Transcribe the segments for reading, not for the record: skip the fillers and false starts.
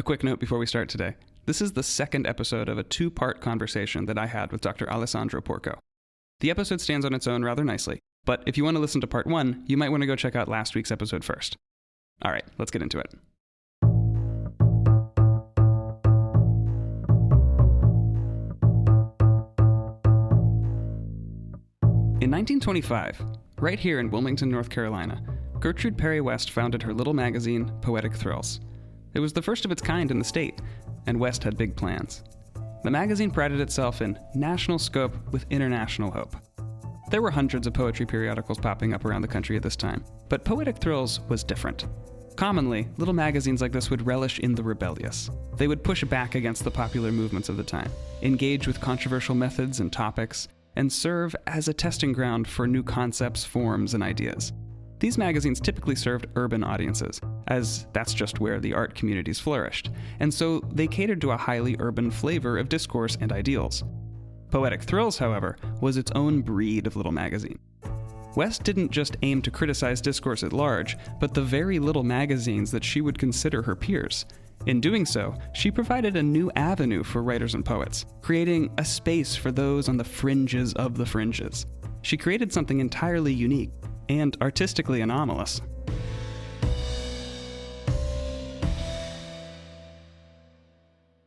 A quick note before we start today. This is the second episode of a two-part conversation that I had with Dr. Alessandro Porco. The episode stands on its own rather nicely, but if you want to listen to part one, you might want to go check out last week's episode first. All right, let's get into it. In 1925, right here in Wilmington, North Carolina, Gertrude Perry West founded her little magazine, Poetic Thrills. It was the first of its kind in the state, and West had big plans. The magazine prided itself in national scope with international hope. There were hundreds of poetry periodicals popping up around the country at this time, but Poetic Thrills was different. Commonly, little magazines like this would relish in the rebellious. They would push back against the popular movements of the time, engage with controversial methods and topics, and serve as a testing ground for new concepts, forms, and ideas. These magazines typically served urban audiences, as that's just where the art communities flourished, and so they catered to a highly urban flavor of discourse and ideals. Poetic Thrills, however, was its own breed of little magazine. West didn't just aim to criticize discourse at large, but the very little magazines that she would consider her peers. In doing so, she provided a new avenue for writers and poets, creating a space for those on the fringes of the fringes. She created something entirely unique and artistically anomalous.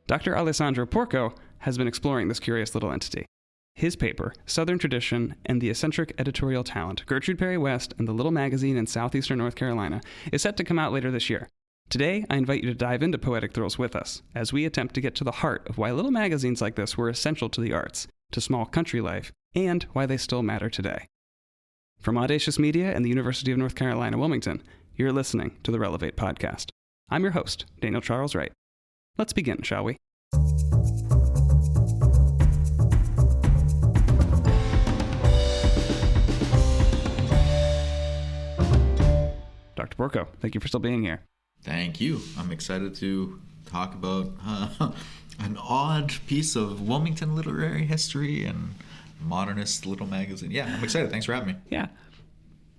Dr. Alessandro Porco has been exploring this curious little entity. His paper, Southern Tradition and the Eccentric Editorial Talent, Gertrude Perry West and the Little Magazine in Southeastern North Carolina, is set to come out later this year. Today, I invite you to dive into Poetic Thrills with us, as we attempt to get to the heart of why little magazines like this were essential to the arts, to small country life, and why they still matter today. From Audacious Media and the University of North Carolina, Wilmington, you're listening to the Relevate podcast. I'm your host, Daniel Charles Wright. Let's begin, shall we? Dr. Porco, thank you for still being here. Thank you. I'm excited to talk about an odd piece of Wilmington literary history and modernist little magazine. Yeah, I'm excited. Thanks for having me. Yeah.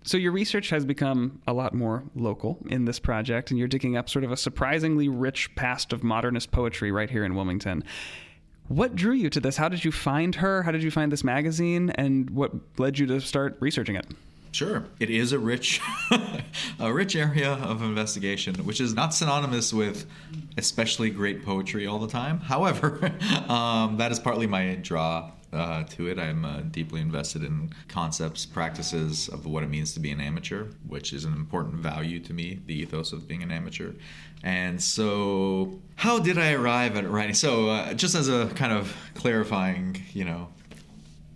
So your research has become a lot more local in this project, and you're digging up sort of a surprisingly rich past of modernist poetry right here in Wilmington. What drew you to this? How did you find her? How did you find this magazine? And what led you to start researching it? Sure. It is a rich area of investigation, which is not synonymous with especially great poetry all the time. However, that is partly my draw to it. I'm deeply invested in concepts, practices of what it means to be an amateur, which is an important value to me, the ethos of being an amateur. And so how did I arrive at writing? So just as a kind of clarifying,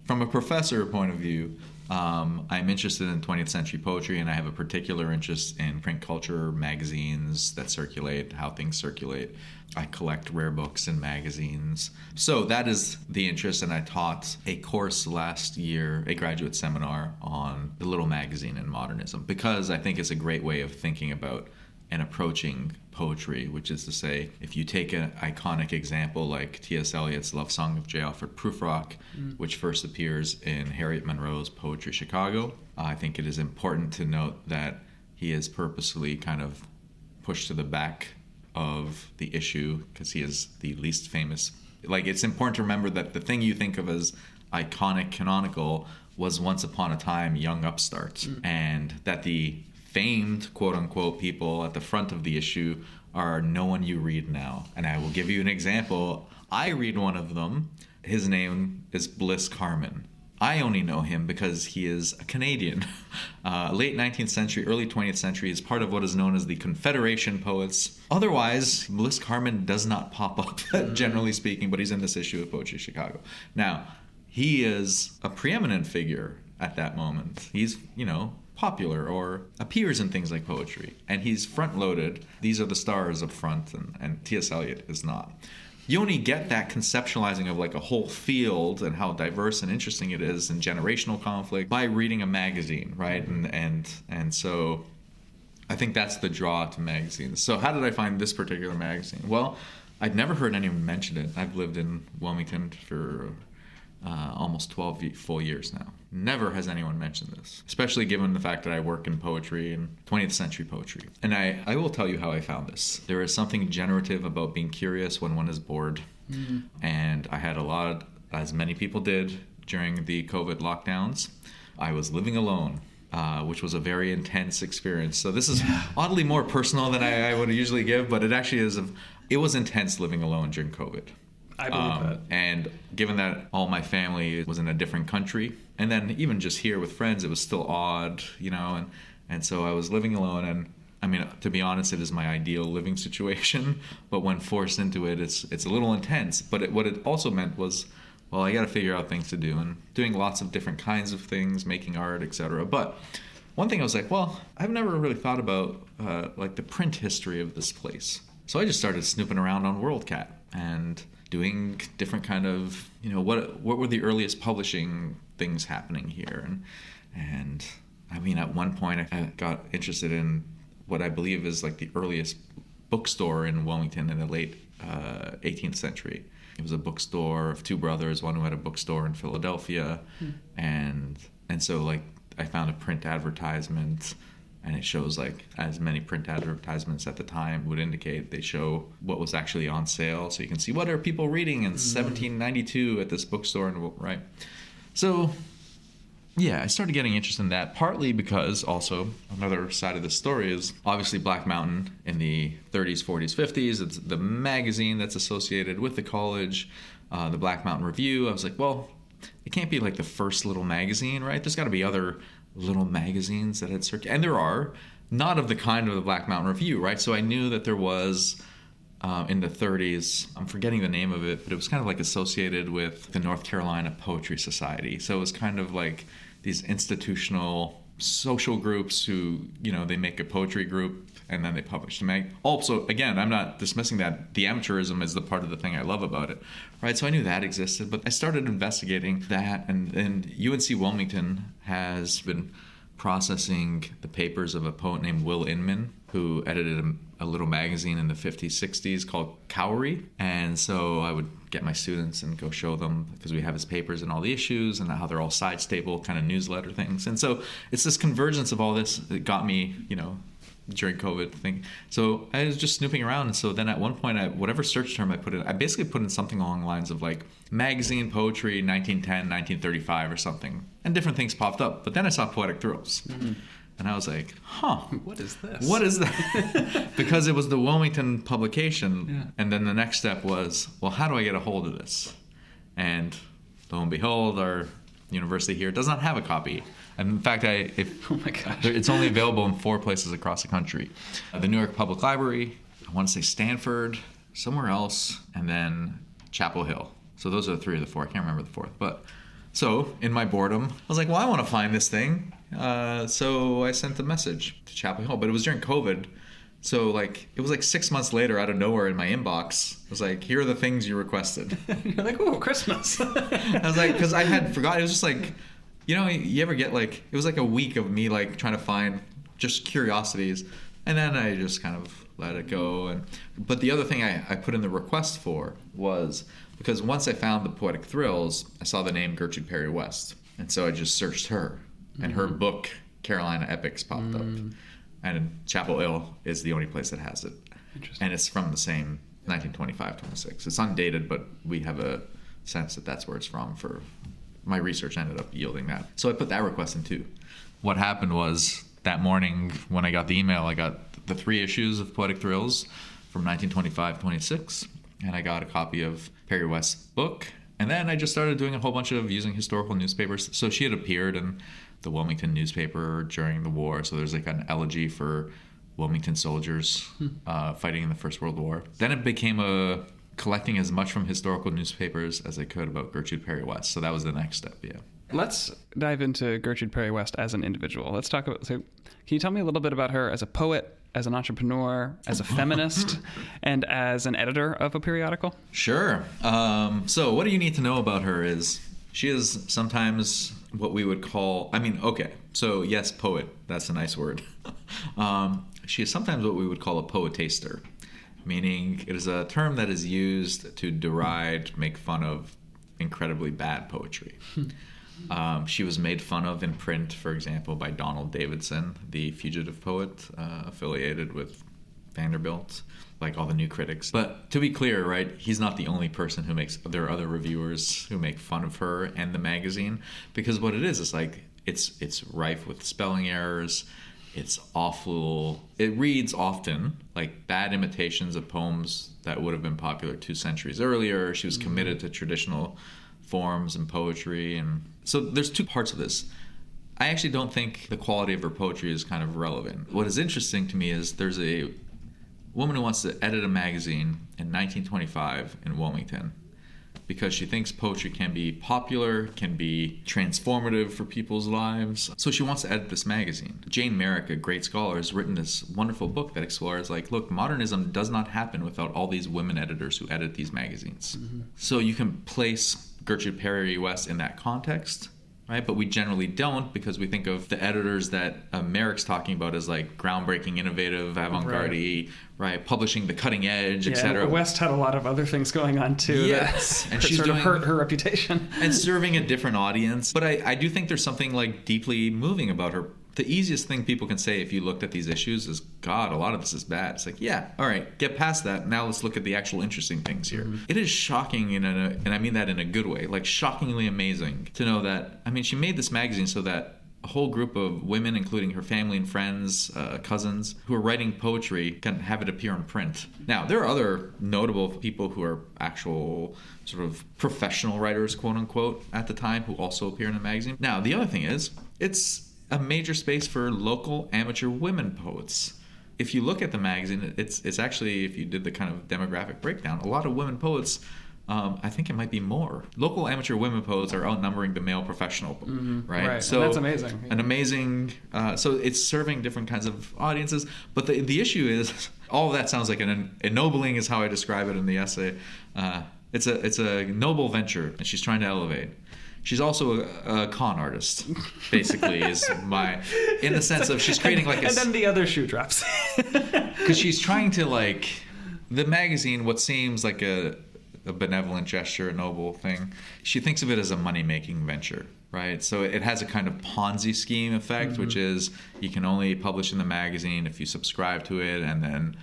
from a professor point of view, I'm interested in 20th century poetry, and I have a particular interest in print culture, magazines that circulate, how things circulate. I collect rare books and magazines. So that is the interest, and I taught a course last year, a graduate seminar on the little magazine and modernism, because I think it's a great way of thinking about and approaching poetry, which is to say, if you take an iconic example like T.S. Eliot's Love Song of J. Alfred Prufrock, which first appears in Harriet Monroe's Poetry Chicago, I think it is important to note that he is purposely kind of pushed to the back of the issue because he is the least famous. It's important to remember that the thing you think of as iconic, canonical, was once upon a time young upstarts, and that the famed, quote-unquote, people at the front of the issue are no one you read now. And I will give you an example. I read one of them. His name is Bliss Carman. I only know him because he is a Canadian. Late 19th century, early 20th century, is part of what is known as the Confederation Poets. Otherwise, Bliss Carman does not pop up, generally speaking, but he's in this issue of Poetry Chicago. Now, he is a preeminent figure at that moment. He's, popular or appears in things like poetry, and he's front-loaded. These are the stars up front, and T.S. Eliot is not. You only get that conceptualizing of like a whole field and how diverse and interesting it is and generational conflict by reading a magazine, right? And so I think that's the draw to magazines. So how did I find this particular magazine? Well, I'd never heard anyone mention it. I've lived in Wilmington for almost 12 full years now. Never has anyone mentioned this, especially given the fact that I work in poetry and 20th century poetry. And I will tell you how I found this. There is something generative about being curious when one is bored. Mm-hmm. And I had a lot, as many people did during the COVID lockdowns. I was living alone, which was a very intense experience. So this is oddly more personal than I would usually give, but it actually is. It was intense living alone during COVID. I believe that. And given that all my family was in a different country, and then even just here with friends, it was still odd, and so I was living alone. And I mean, to be honest, it is my ideal living situation. But when forced into it, it's a little intense. But what it also meant was, well, I got to figure out things to do, and doing lots of different kinds of things, making art, etc. But one thing I was like, well, I've never really thought about like the print history of this place. So I just started snooping around on WorldCat and doing different kind of, what were the earliest publishing things happening here. And I mean, at one point I got interested in what I believe is like the earliest bookstore in Wilmington in the late 18th century. It was a bookstore of two brothers, one who had a bookstore in Philadelphia. And so like I found a print advertisement, and it shows like, as many print advertisements at the time would indicate, they show what was actually on sale. So you can see, what are people reading in 1792 at this bookstore, right? So yeah, I started getting interested in that, partly because also another side of the story is obviously Black Mountain in the 30s, 40s, 50s. It's the magazine that's associated with the college, the Black Mountain Review. I was like, well, it can't be like the first little magazine, right? There's got to be other little magazines that had circulated, and there are, not of the kind of the Black Mountain Review, right? So I knew that there was in the 30s, I'm forgetting the name of it, but it was kind of like associated with the North Carolina Poetry Society. So it was kind of like these institutional social groups who, they make a poetry group and then they publish the mag. Also, again, I'm not dismissing that. The amateurism is the part of the thing I love about it, right? So I knew that existed, but I started investigating that, and UNC Wilmington has been processing the papers of a poet named Will Inman, who edited a little magazine in the 50s, 60s called Cowrie. And so I would get my students and go show them, because we have his papers and all the issues and how they're all side stable kind of newsletter things. And so it's this convergence of all this that got me, during COVID thing. So I was just snooping around. And so then at one point, whatever search term I put in, I basically put in something along the lines of like magazine poetry 1910, 1935 or something. And different things popped up. But then I saw Poetic Thrills. Mm-hmm. And I was like, what is this? What is that? Because it was the Wilmington publication. Yeah. And then the next step was, well, how do I get a hold of this? And lo and behold, our university here does not have a copy. And in fact, oh my gosh, it's only available in 4 places across the country. The New York Public Library, I want to say Stanford, somewhere else, and then Chapel Hill. So those are the 3 of the 4. I can't remember the 4th. But so in my boredom, I was like, well, I want to find this thing. So I sent a message to Chapel Hill, but it was during COVID. So like, it was like 6 months later, out of nowhere in my inbox, it was like, here are the things you requested. You're like, oh, Christmas. I was like, because I had forgotten. It was just like, you ever get like, it was like a week of me like trying to find just curiosities. And then I just kind of let it go. But the other thing I put in the request for was, because once I found the Poetic Thrills, I saw the name Gertrude Perry West. And so I just searched her. And her book, Carolina Epics, popped up. And Chapel Hill is the only place that has it. And it's from the same 1925-26. It's undated, but we have a sense that that's where it's from. For my research ended up yielding that. So I put that request in too. What happened was, that morning when I got the email, I got the 3 issues of Poetic Thrills from 1925-26. And I got a copy of Perry West's book. And then I just started doing a whole bunch of using historical newspapers. So she had appeared in the Wilmington newspaper during the war. So there's like an elegy for Wilmington soldiers fighting in the First World War. Then it became collecting as much from historical newspapers as I could about Gertrude Perry West. So that was the next step, yeah. Let's dive into Gertrude Perry West as an individual. Let's talk about, so can you tell me a little bit about her as a poet, as an entrepreneur, as a feminist, and as an editor of a periodical? Sure. So what do you need to know about her is, she is sometimes what we would call, so yes, poet, that's a nice word. She is sometimes what we would call a poetaster, meaning it is a term that is used to deride, make fun of incredibly bad poetry. She was made fun of in print, for example, by Donald Davidson, the fugitive poet affiliated with Vanderbilt, like all the new critics. But to be clear, right, he's not the only person who makes, there are other reviewers who make fun of her and the magazine, because what it is like, it's rife with spelling errors. It's awful. It reads often like bad imitations of poems that would have been popular 2 centuries earlier. She was committed to traditional forms and poetry. And so there's 2 parts of this. I actually don't think the quality of her poetry is kind of relevant. What is interesting to me is there's a woman who wants to edit a magazine in 1925 in Wilmington because she thinks poetry can be popular, can be transformative for people's lives. So she wants to edit this magazine. Jane Merrick, a great scholar, has written this wonderful book that explores, like, look, modernism does not happen without all these women editors who edit these magazines. So you can place Gertrude Perry West in that context, right? But we generally don't, because we think of the editors that Merrick's talking about as like groundbreaking, innovative, avant-garde, right? Publishing the cutting edge, etc. West had a lot of other things going on too. Yes, and she's sort of hurt her reputation and serving a different audience. But I do think there's something like deeply moving about her. The easiest thing people can say if you looked at these issues is, God, a lot of this is bad. It's like, yeah, all right, get past that. Now let's look at the actual interesting things here. It is shocking, and I mean that in a good way, like shockingly amazing to know that, I mean, she made this magazine so that a whole group of women, including her family and friends, cousins, who are writing poetry can have it appear in print. Now, there are other notable people who are actual sort of professional writers, quote unquote, at the time, who also appear in the magazine. Now, the other thing is, it's a major space for local amateur women poets. If you look at the magazine, it's actually, if you did the kind of demographic breakdown, a lot of women poets, I think it might be more. Local amateur women poets are outnumbering the male professional, right? So and that's amazing. An amazing, so it's serving different kinds of audiences. But the issue is, all of that sounds like ennobling is how I describe it in the essay. It's a noble venture, and she's trying to elevate. She's also a con artist, basically, is my, in the sense of she's creating like a... And then the other shoe drops. Because she's trying to, like, the magazine, what seems like a benevolent gesture, a noble thing, she thinks of it as a money-making venture, right? So it has a kind of Ponzi scheme effect, which is you can only publish in the magazine if you subscribe to it, and then...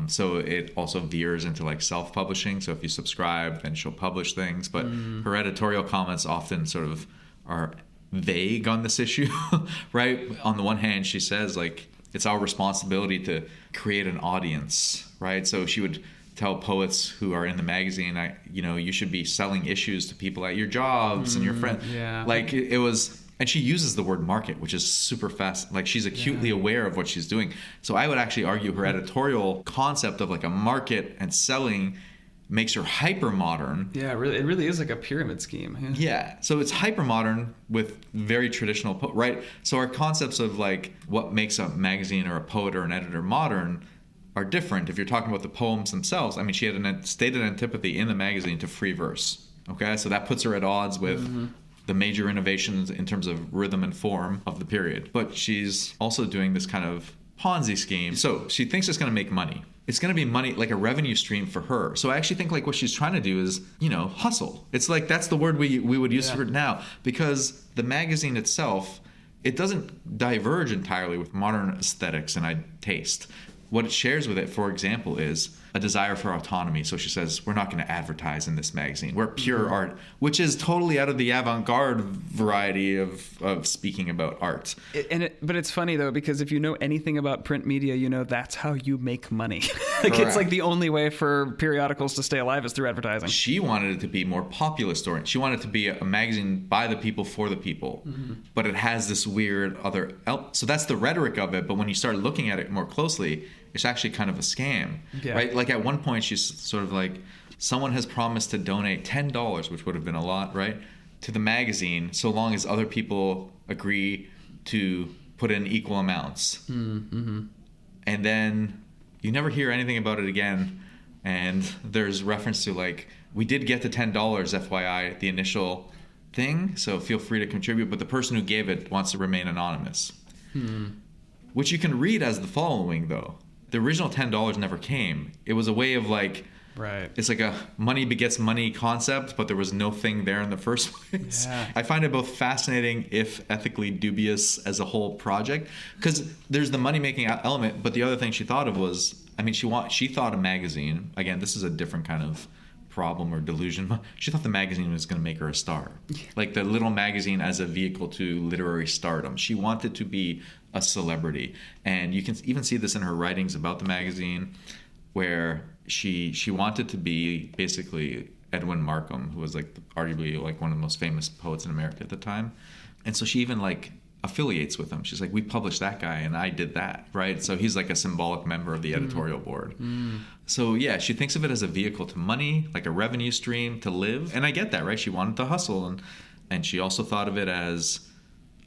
so it also veers into like self-publishing. So if you subscribe, then she'll publish things. But her editorial comments often sort of are vague on this issue, right? On the one hand, she says like it's our responsibility to create an audience, right? So she would tell poets who are in the magazine, you should be selling issues to people at your jobs and your friends. Yeah. Like it was. And she uses the word market, which is super fast. Like she's acutely aware of what she's doing. So I would actually argue her editorial concept of like a market and selling makes her hyper modern. Yeah, it really is like a pyramid scheme. Yeah. So it's hyper modern with very traditional, right? So our concepts of like what makes a magazine or a poet or an editor modern are different. If you're talking about the poems themselves, I mean, she had a stated antipathy in the magazine to free verse. Okay, so that puts her at odds with the major innovations in terms of rhythm and form of the period. But she's also doing this kind of Ponzi scheme. So she thinks it's going to make money. It's going to be money, like a revenue stream for her. So I actually think like what she's trying to do is, hustle. It's like that's the word we would use for it now, because the magazine itself, it doesn't diverge entirely with modern aesthetics and taste. What it shares with it, for example, is a desire for autonomy. So she says, we're not going to advertise in this magazine. We're pure art, which is totally out of the avant-garde variety of speaking about art. But it's funny, though, because if you know anything about print media, that's how you make money. It's like the only way for periodicals to stay alive is through advertising. She wanted it to be more populist oriented. She wanted it to be a magazine by the people for the people. But it has this weird other... So that's the rhetoric of it. But when you start looking at it more closely, it's actually kind of a scam, right? Like at one point, she's sort of like, someone has promised to donate $10, which would have been a lot, right, to the magazine, so long as other people agree to put in equal amounts. And then you never hear anything about it again. And there's reference to like, we did get the $10, FYI, the initial thing, so feel free to contribute, but the person who gave it wants to remain anonymous. Which you can read as the following, though. The original $10 never came. It was a way of like Right. It's like a money begets money concept, but there was no thing there in the first place. Yeah. I find it both fascinating, if ethically dubious, as a whole project, because there's the money-making element, but the other thing she thought of was, I mean, she thought a magazine, again, this is a different kind of problem or delusion. She thought the magazine was going to make her a star. Like the little magazine as a vehicle to literary stardom. She wanted to be a celebrity. And you can even see this in her writings about the magazine, where she wanted to be basically Edwin Markham, who was like arguably like one of the most famous poets in America at the time. And so she even like affiliates with him. She's like, we published that guy and I did that, right? So he's like a symbolic member of the editorial board. So yeah, she thinks of it as a vehicle to money, like a revenue stream to live. And I get that, right? She wanted to hustle. And she also thought of it as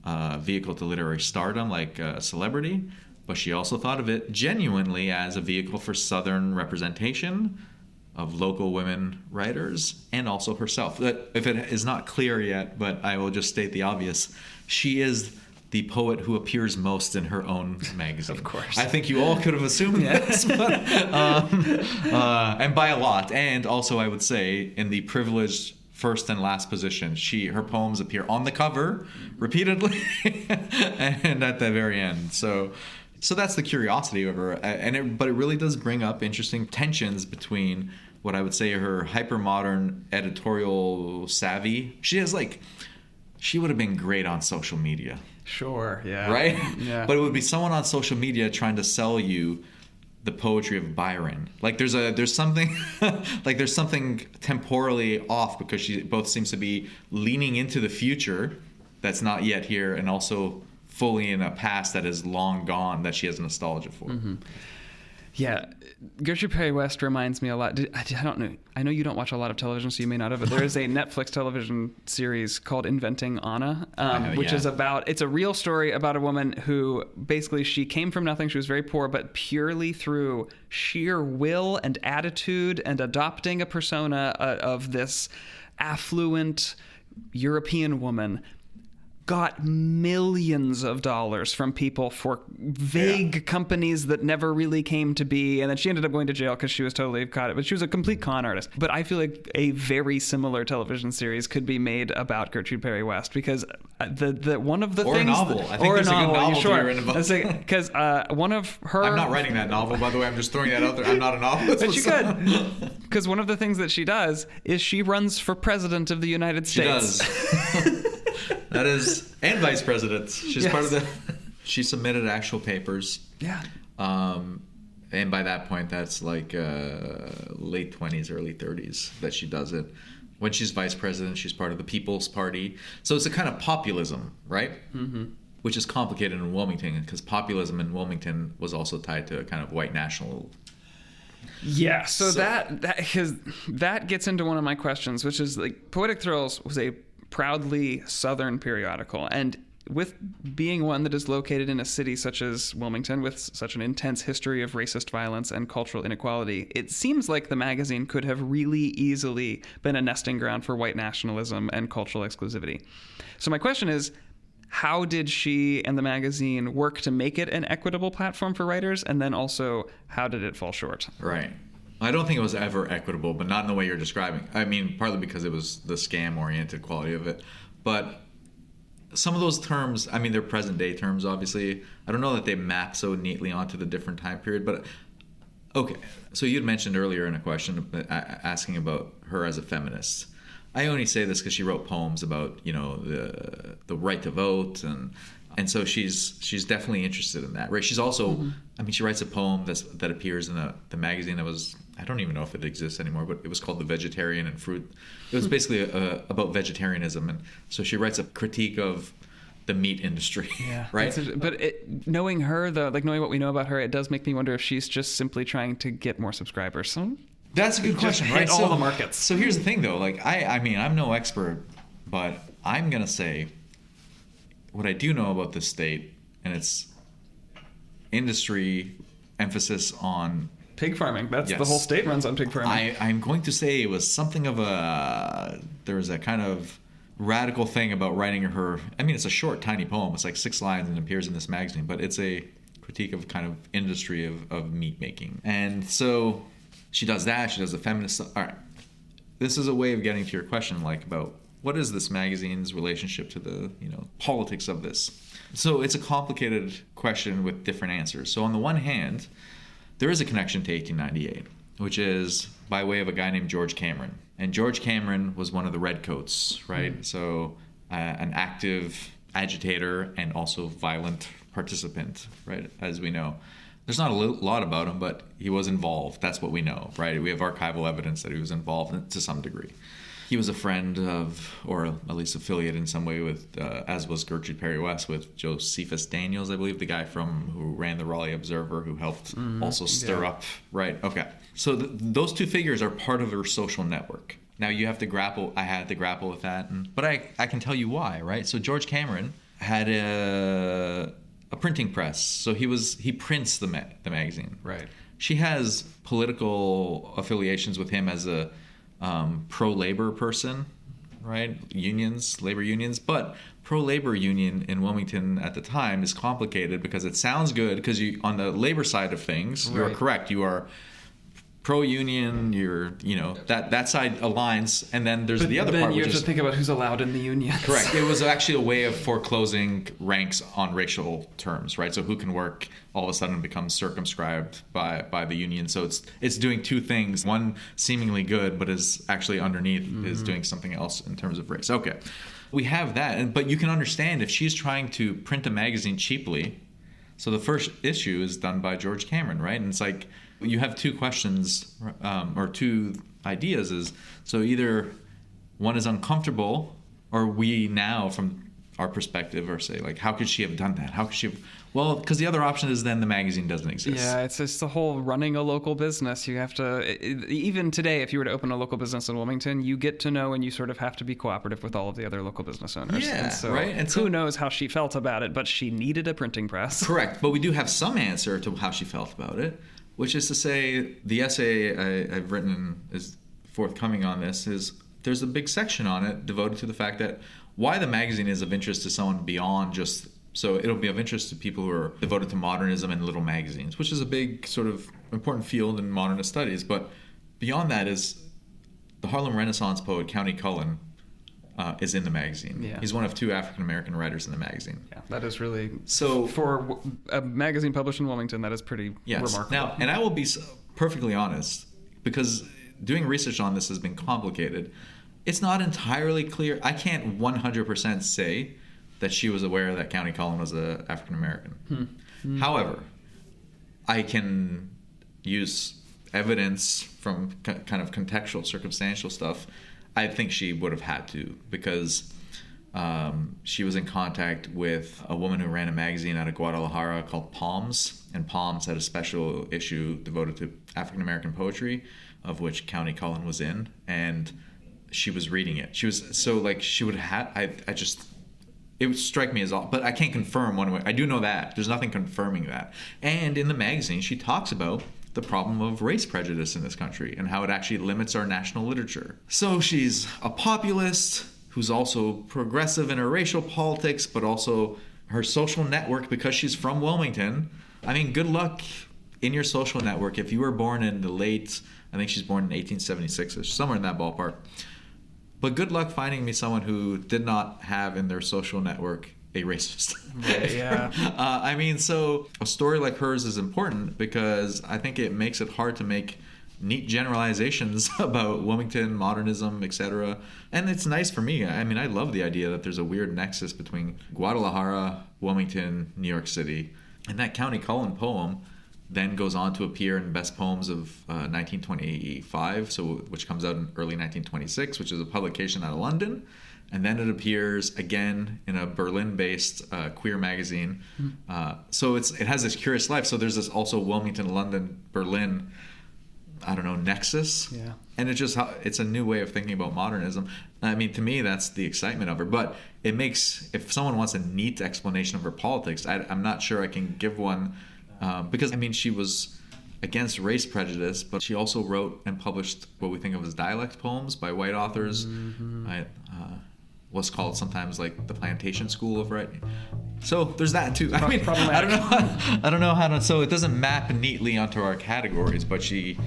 a vehicle to literary stardom, like a celebrity. But she also thought of it genuinely as a vehicle for Southern representation of local women writers, and also herself. That, if it is not clear yet, but I will just state the obvious, she is the poet who appears most in her own magazine. Of course. I think you all could have assumed this, but, and by a lot. And also, I would say, in the privileged first and last position, her poems appear on the cover repeatedly and at the very end. So that's the curiosity of her, but it really does bring up interesting tensions between what I would say her hypermodern editorial savvy. She would have been great on social media. Sure, yeah. Right? Yeah. But it would be someone on social media trying to sell you the poetry of Byron. Like there's something like there's something temporally off, because she both seems to be leaning into the future that's not yet here, and also fully in a past that is long gone that she has nostalgia for. Mm-hmm. Yeah, Gertrude Perry West reminds me a lot. I don't know. I know you don't watch a lot of television, so you may not have. But there is a Netflix television series called Inventing Anna, which is it's a real story about a woman who basically she came from nothing. She was very poor, but purely through sheer will and attitude and adopting a persona of this affluent European woman, got millions of dollars from people for vague companies that never really came to be. And then she ended up going to jail because she was totally caught. But she was a complete con artist. But I feel like a very similar television series could be made about Gertrude Perry West, because the one of the or things... a novel. I think there's a good novel to be written about. Because one of her... I'm not writing that novel, by the way. I'm just throwing that out there. I'm not a novelist. But you could. Because one of the things that she does is she runs for president of the United States. She does. That is, and vice president. She's part of the. She submitted actual papers. Yeah. And by that point, that's like late 20s, early 30s that she does it. When she's vice president, she's part of the People's Party. So it's a kind of populism, right? Mm-hmm. Which is complicated in Wilmington, because populism in Wilmington was also tied to a kind of white national. Yeah, so that gets into one of my questions, which is like Poetic Thrills was a proudly Southern periodical, and with being one that is located in a city such as Wilmington with such an intense history of racist violence and cultural inequality, it seems like the magazine could have really easily been a nesting ground for white nationalism and cultural exclusivity. So my question is, how did she and the magazine work to make it an equitable platform for writers? And then also, how did it fall short? Right. I don't think it was ever equitable, but not in the way you're describing. I mean, partly because it was the scam-oriented quality of it. But some of those terms, I mean, they're present-day terms, obviously. I don't know that they map so neatly onto the different time period. But, okay. So you had mentioned earlier in a question asking about her as a feminist. I only say this because she wrote poems about, the right to vote, and so she's definitely interested in that, right? She's also, I mean, she writes a poem that appears in the magazine that was, I don't even know if it exists anymore, but it was called The Vegetarian and Fruit. It was basically about vegetarianism, and so she writes a critique of the meat industry, right? But knowing her, though, like knowing what we know about her, it does make me wonder if she's just simply trying to get more subscribers. So that's a good question, right? All the markets. So here's the thing, though. Like, I mean, I'm no expert, but I'm gonna say what I do know about this state and its industry emphasis on pig farming. That's the whole state runs on pig farming. I'm going to say it was something of there was a kind of radical thing about writing her. I mean, it's a short, tiny poem. It's like 6 lines and it appears in this magazine, but it's a critique of kind of industry of meat making. And so she does that. She does the feminist stuff. All right. This is a way of getting to your question, like about what is this magazine's relationship to the, politics of this. So it's a complicated question with different answers. So on the one hand, there is a connection to 1898, which is by way of a guy named George Cameron. And George Cameron was one of the Redcoats, right? So an active agitator and also violent participant, right, as we know. There's not a lot about him, but he was involved. That's what we know, right? We have archival evidence that he was involved to some degree. He was a friend of, or at least affiliated in some way with, as was Gertrude Perry West, with Josephus Daniels, I believe, the guy who ran the Raleigh Observer, who helped also stir up, right? Okay. So those two figures are part of her social network. Now you have to grapple, I had to grapple with that, but I can tell you why, right? So George Cameron had a printing press, so he prints the magazine. Right. She has political affiliations with him as a pro-labor person, right? Labor unions, but pro-labor union in Wilmington at the time is complicated because it sounds good because on the labor side of things, you're correct. You are pro-union, that side aligns, and then there's the other part, which is... Then you have to think about who's allowed in the union. Correct. It was actually a way of foreclosing ranks on racial terms, right? So who can work all of a sudden becomes circumscribed by the union. So it's doing two things. One seemingly good, but is actually underneath is doing something else in terms of race. Okay. We have that, but you can understand if she's trying to print a magazine cheaply. So the first issue is done by George Cameron, right? And it's like, you have two questions or two ideas is, so either one is uncomfortable, or we now from our perspective are say like, how could she have done that? How could she have, well, because the other option is then the magazine doesn't exist. Yeah, it's just the whole running a local business. You have to, even today, if you were to open a local business in Wilmington, you get to know and you sort of have to be cooperative with all of the other local business owners. Yeah, and so, right. And who knows how she felt about it, but she needed a printing press. Correct. But we do have some answer to how she felt about it, which is to say the essay I've written is forthcoming on this is there's a big section on it devoted to the fact that why the magazine is of interest to someone beyond just, so it'll be of interest to people who are devoted to modernism and little magazines, which is a big sort of important field in modernist studies. But beyond that is the Harlem Renaissance poet Countee Cullen is in the magazine. Yeah. He's one of two African-American writers in the magazine. Yeah, that is really, so for a magazine published in Wilmington, that is pretty remarkable. Now, and I will be perfectly honest, because doing research on this has been complicated. It's not entirely clear. I can't 100% say that she was aware that Countee Cullen was an African-American. However, I can use evidence from kind of contextual, circumstantial stuff. I think she would have had to, because she was in contact with a woman who ran a magazine out of Guadalajara called Palms, and Palms had a special issue devoted to African-American poetry, of which Countee Cullen was in, and she was reading it. She was, so like she would have, it would strike me as all, but I can't confirm one way. I do know that. There's nothing confirming that. And in the magazine, she talks about the problem of race prejudice in this country and how it actually limits our national literature. So she's a populist who's also progressive in her racial politics, but also her social network, because she's from Wilmington. I mean, good luck in your social network. If you were born in the late, I think she's born in 1876, somewhere in that ballpark. But good luck finding me someone who did not have in their social network a racist. Right, yeah. I mean, so a story like hers is important because I think it makes it hard to make neat generalizations about Wilmington, modernism, etc. And it's nice for me. I mean, I love the idea that there's a weird nexus between Guadalajara, Wilmington, New York City. And that Countee Cullen poem then goes on to appear in Best Poems of 1925, which comes out in early 1926, which is a publication out of London. And then it appears again in a Berlin-based queer magazine. So it has this curious life. So there's this also Wilmington, London, Berlin, nexus. Yeah. And it's a new way of thinking about modernism. I mean, to me, that's the excitement of her. But it makes, if someone wants a neat explanation of her politics, I'm not sure I can give one. Because, I mean, she was against race prejudice, but she also wrote and published what we think of as dialect poems by white authors. What's called sometimes like the plantation school of writing. So there's that too. I mean, I don't know how to. So it doesn't map neatly onto our categories, but she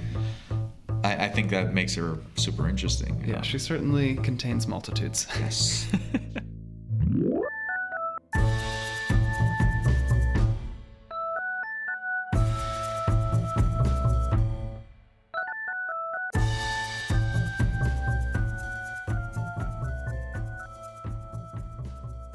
I think that makes her super interesting. Yeah, she certainly contains multitudes. Yes.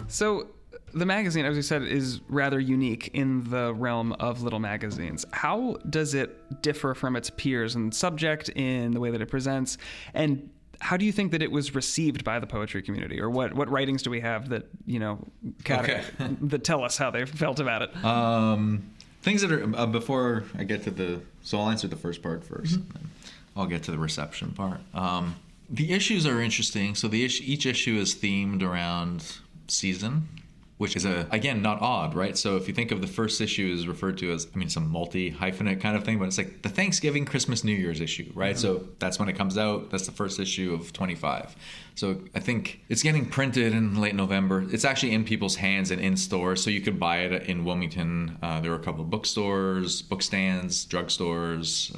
So the magazine, as we said, is rather unique in the realm of little magazines. How does it differ from its peers in subject, in the way that it presents, and how do you think that it was received by the poetry community? Or what writings do we have that, that tell us how they felt about it? Things that are, before I get to so I'll answer the first part first. Mm-hmm. I'll get to the reception part. The issues are interesting. So each issue is themed around season, which is again not odd, right? So if you think of the first issue is referred to as, some multi-hyphenate kind of thing, but it's like the Thanksgiving, Christmas, New Year's issue, right? Mm-hmm. So that's when it comes out. That's the first issue of 25. So I think it's getting printed in late November. It's actually in people's hands and in stores, so you could buy it in Wilmington. There were a couple of bookstores, book stands, drugstores.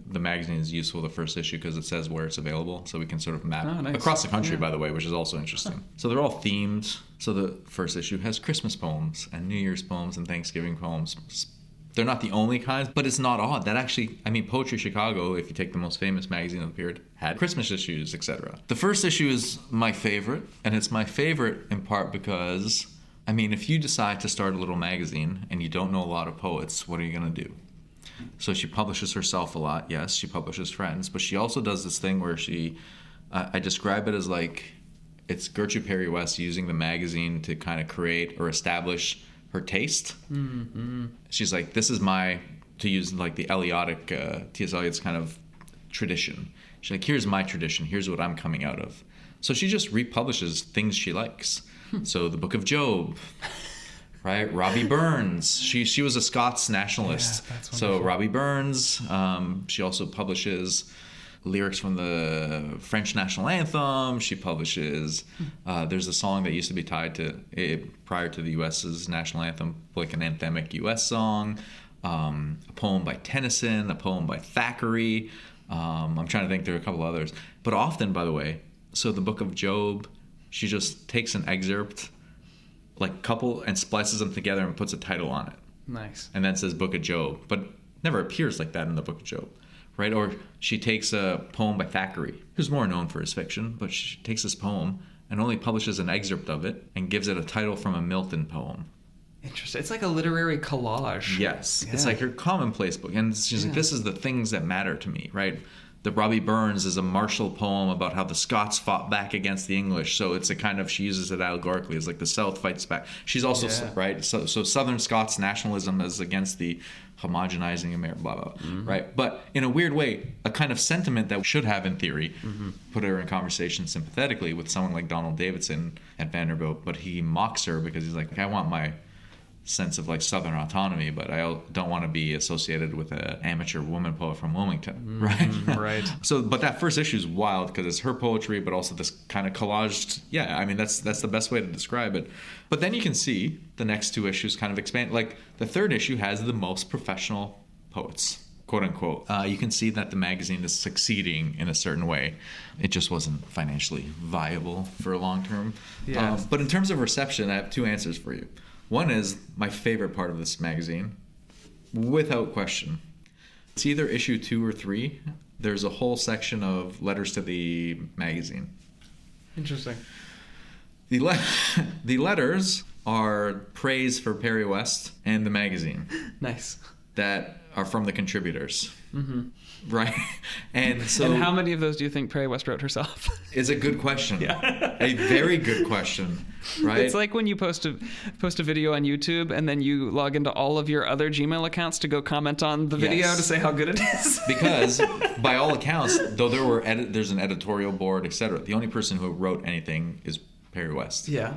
The magazine is useful, the first issue, because it says where it's available, so we can sort of map across the country, by the way, which is also interesting. So they're all themed. So the first issue has Christmas poems and New Year's poems and Thanksgiving poems. They're not the only kinds, but it's not odd. That actually, Poetry Chicago, if you take the most famous magazine of the period, had Christmas issues, etc. The first issue is my favorite, and it's my favorite in part because, if you decide to start a little magazine and you don't know a lot of poets, what are you going to do? So she publishes herself a lot. Yes, she publishes friends, but she also does this thing where I describe it as like it's Gertrude Perry West using the magazine to kind of create or establish her taste. Mm-hmm. She's like, this is to use like the Eliotic, T.S. Eliot's kind of tradition. She's like, here's my tradition. Here's what I'm coming out of. So she just republishes things she likes. So the Book of Job. Right, Robbie Burns. She was a Scots nationalist. Yeah, that's so Robbie Burns. She also publishes lyrics from the French national anthem. She publishes. There's a song that used to be tied to it prior to the U.S.'s national anthem, like an anthemic U.S. song. A poem by Tennyson. A poem by Thackeray. I'm trying to think. There are a couple others, but often, by the way. So the Book of Job. She just takes an excerpt, like couple, and splices them together and puts a title on it. Nice. And then says Book of Job, but never appears like that in the Book of Job, right? Or she takes a poem by Thackeray, who's more known for his fiction, but she takes this poem and only publishes an excerpt of it and gives it a title from a Milton poem. Interesting. It's like a literary collage. Yes. Yeah. It's like her commonplace book. And she's like, this is the things that matter to me, right? The Robbie Burns is a martial poem about how the Scots fought back against the English. So it's a kind of, she uses it allegorically. It's like the South fights back. She's also, right? So Southern Scots nationalism is against the homogenizing America, blah, blah, mm-hmm. right? But in a weird way, a kind of sentiment that should have, in theory, put her in conversation sympathetically with someone like Donald Davidson at Vanderbilt. But he mocks her because he's like, I want my sense of like Southern autonomy, but I don't want to be associated with an amateur woman poet from Wilmington, right? Right. So, but that first issue is wild because it's her poetry, but also this kind of collaged. Yeah, that's the best way to describe it. But then you can see the next two issues kind of expand. Like the third issue has the most professional poets, quote unquote. You can see that the magazine is succeeding in a certain way. It just wasn't financially viable for a long term. Yeah. But in terms of reception, I have two answers for you. One is my favorite part of this magazine, without question. It's either issue 2 or 3. There's a whole section of letters to the magazine. Interesting. The letters are praise for Perry West and the magazine. Nice. That are from the contributors. Mm-hmm. Right? And how many of those do you think Perry West wrote herself? Is a good question. Yeah. A very good question. Right? It's like when you post a video on YouTube and then you log into all of your other Gmail accounts to go comment on the video to say how good it is. Because by all accounts, though there's an editorial board, etc., the only person who wrote anything is Perry West. Yeah.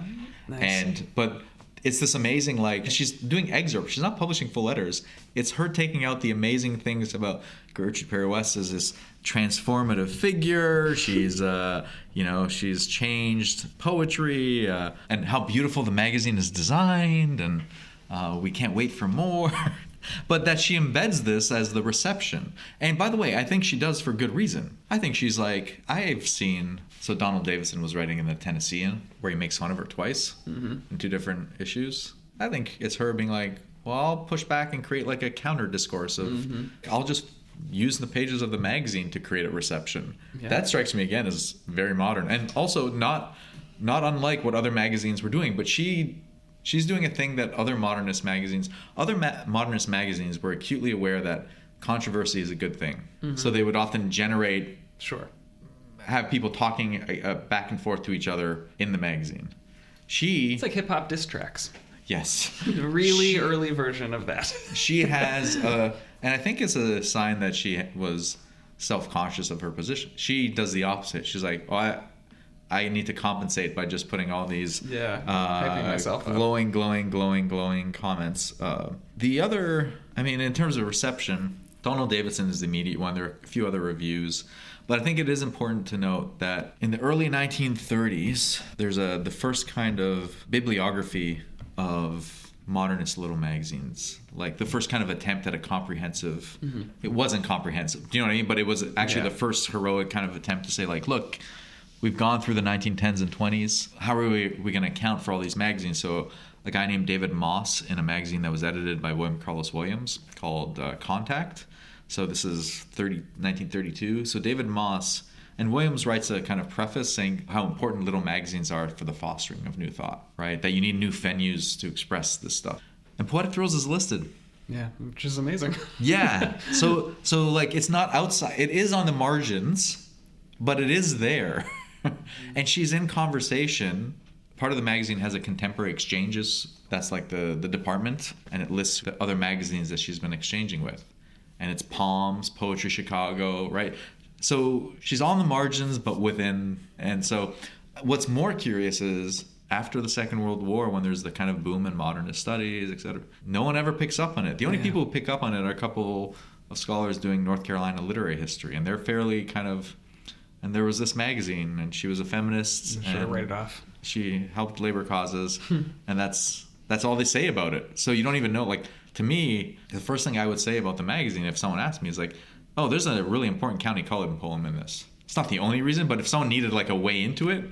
Nice. But it's this amazing, like, she's doing excerpts. She's not publishing full letters. It's her taking out the amazing things about Gertrude Perry West as this transformative figure. She's, she's changed poetry and how beautiful the magazine is designed, and we can't wait for more. But that she embeds this as the reception. And by the way, I think she does for good reason. I think she's like, I've seen... So Donald Davidson was writing in the Tennessean, where he makes fun of her twice in 2 different issues. I think it's her being like, well, I'll push back and create like a counter discourse of, I'll just use the pages of the magazine to create a reception. Yeah. That strikes me again as very modern. And also not unlike what other magazines were doing, but she's doing a thing that other modernist magazines were acutely aware that controversy is a good thing. So they would often generate, have people talking back and forth to each other in the magazine. It's like hip hop diss tracks. Yes. Really early version of that. She has, and I think it's a sign that she was self-conscious of her position. She does the opposite. She's like, oh, I need to compensate by just putting all these hyping myself up. glowing comments. The other, I mean, in terms of reception, Donald Davidson is the immediate one. There are a few other reviews. But I think it is important to note that in the early 1930s, there's the first kind of bibliography of modernist little magazines. Like the first kind of attempt at a comprehensive... It wasn't comprehensive, do you know what I mean? But it was actually the first heroic kind of attempt to say, like, look, we've gone through the 1910s and 20s. How are we going to account for all these magazines? So a guy named David Moss in a magazine that was edited by William Carlos Williams called Contact. So this is 1932. So David Moss, and Williams writes a kind of preface saying how important little magazines are for the fostering of new thought, right? That you need new venues to express this stuff. And Poetic Thrills is listed. Yeah, which is amazing. Yeah. So like it's not outside. It is on the margins, but it is there. And she's in conversation. Part of the magazine has a contemporary exchanges. That's like the department. And it lists the other magazines that she's been exchanging with. And it's Palms, Poetry Chicago, right? So she's on the margins, but within. And so what's more curious is after the Second World War, when there's the kind of boom in modernist studies, et cetera, no one ever picks up on it. The only people who pick up on it are a couple of scholars doing North Carolina literary history. And they're fairly kind of... And there was this magazine, and she was a feminist. Should have write it off. She helped labor causes, and that's all they say about it. So you don't even know, like... To me, the first thing I would say about the magazine, if someone asked me, is like, oh, there's a really important County Culloden poem in this. It's not the only reason, but if someone needed like a way into it,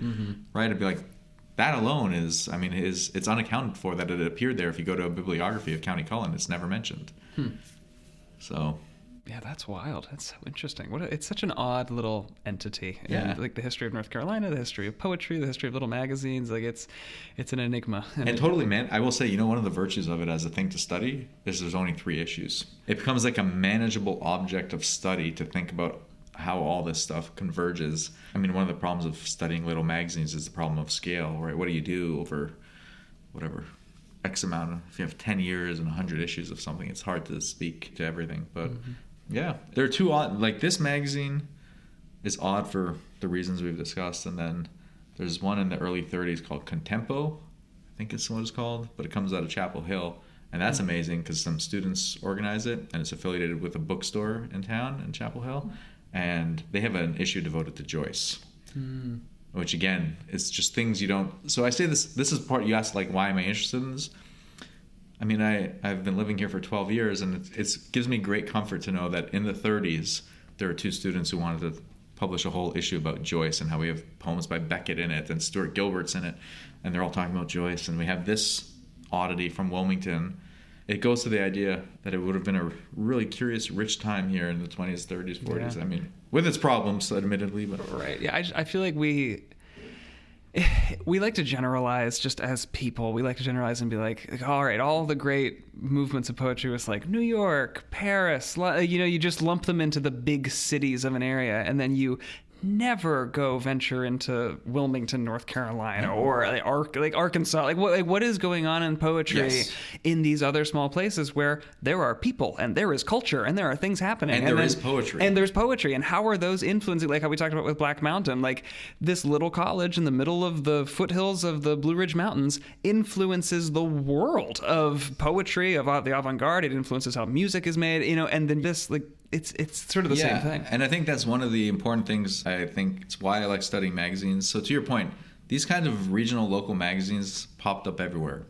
right, I'd be like, that alone is, I mean, it's unaccounted for that it appeared there. If you go to a bibliography of County Culloden, it's never mentioned. So... Yeah, that's wild. That's so interesting. It's such an odd little entity. And like the history of North Carolina, the history of poetry, the history of little magazines. Like it's an enigma. And totally, man. I will say, one of the virtues of it as a thing to study is there's only 3 issues. It becomes like a manageable object of study to think about how all this stuff converges. I mean, one of the problems of studying little magazines is the problem of scale, right? What do you do over whatever X amount of, if you have 10 years and 100 issues of something, it's hard to speak to everything. But yeah, there are 2 odd, like this magazine is odd for the reasons we've discussed. And then there's one in the early 30s called Contempo, I think it's what it's called, but it comes out of Chapel Hill. And that's amazing because some students organize it, and it's affiliated with a bookstore in town in Chapel Hill. And they have an issue devoted to Joyce, which again, it's just things you don't... So I say this is part, you asked like, why am I interested in this? I mean, I've been living here for 12 years, and it gives me great comfort to know that in the 30s, there were 2 students who wanted to publish a whole issue about Joyce and how we have poems by Beckett in it and Stuart Gilbert's in it, and they're all talking about Joyce, and we have this oddity from Wilmington. It goes to the idea that it would have been a really curious, rich time here in the 20s, 30s, 40s. Yeah. I mean, with its problems, admittedly, but... Right. Yeah, I feel like we like to generalize just as people. We like to generalize and be like, all right, all the great movements of poetry was like New York, Paris, you just lump them into the big cities of an area, and then you never go venture into Wilmington, North Carolina, or like Arkansas. What is going on in poetry in these other small places where there are people and there is culture and there are things happening and there is poetry and there's poetry, and how are those influencing, like how we talked about with Black Mountain, like this little college in the middle of the foothills of the Blue Ridge Mountains influences the world of poetry, of the avant-garde. It influences how music is made, and then this like. It's sort of the same thing. And I think that's one of the important things. I think it's why I like studying magazines. So to your point, these kind of regional, local magazines popped up everywhere.